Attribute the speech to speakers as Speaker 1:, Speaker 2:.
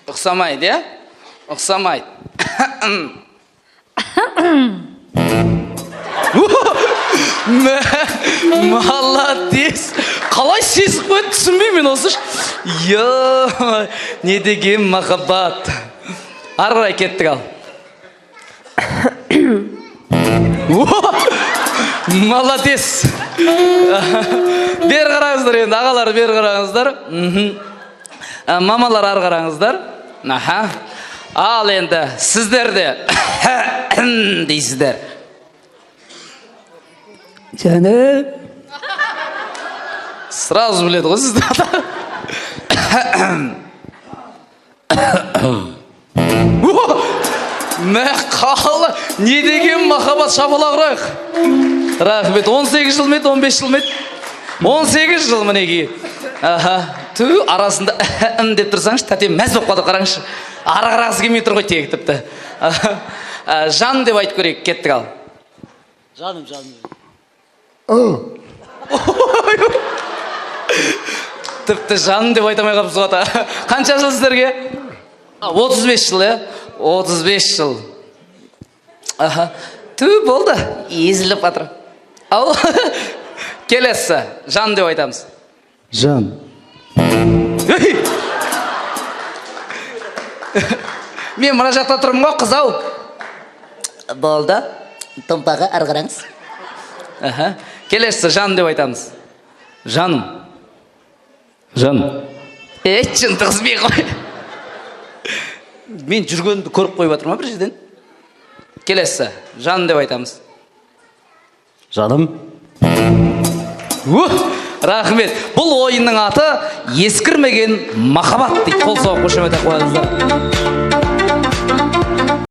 Speaker 1: Ұқсамайды, е? Ұқсамайды. Молодец. Қалай сезіп қойды түсінбеймін осы. Не деген махаббат. Ары қарай кеттік ал. Молодец. Бер қараңыздар енді, ағалар бер қараңыздар. Мамалар ары қараңыздар. Ал енді сіздерде дейсіздер.
Speaker 2: Жаным.
Speaker 1: Сразу біледі ғой сізді. Қалы, не деген махаббат, шапалақ ұрайық. Рахмет, 18 жыл мет, 15 жыл мет? 18 жыл мінеки. Тү, арасында деп тұрсаңшы, тәтем мәз боп қады қараңшы. Ары қарағысы келмей тұр ғой тегі тіпті. Жан деп айтып көрейік, кеттік ал.
Speaker 2: Жаным.
Speaker 1: Тіпті жаным деп айтамай қапсыз ғата. Қанша жыл сіздерге? 35 жыл, е? 35 жыл. Тү, болды. Езіліп қатыр. Ал, келесі, жан деп айтамыз.
Speaker 2: Жан.
Speaker 1: Мен мұна жақта тұрмын ғой, қызау.
Speaker 2: Болды. Томпаға ары қараңыз.
Speaker 1: Келесі, жан деп айтамыз. Жаным. Жан. Жынтығызбей қой. Мен жүргенді көріп қойып атыр ма бір жерден? Келесі, жан деп айтамыз.
Speaker 2: Жаным.
Speaker 1: Рахмет. Бұл ойынның аты ескірмеген махаббат дейді. Қол соғып қошемет қойыңыздар.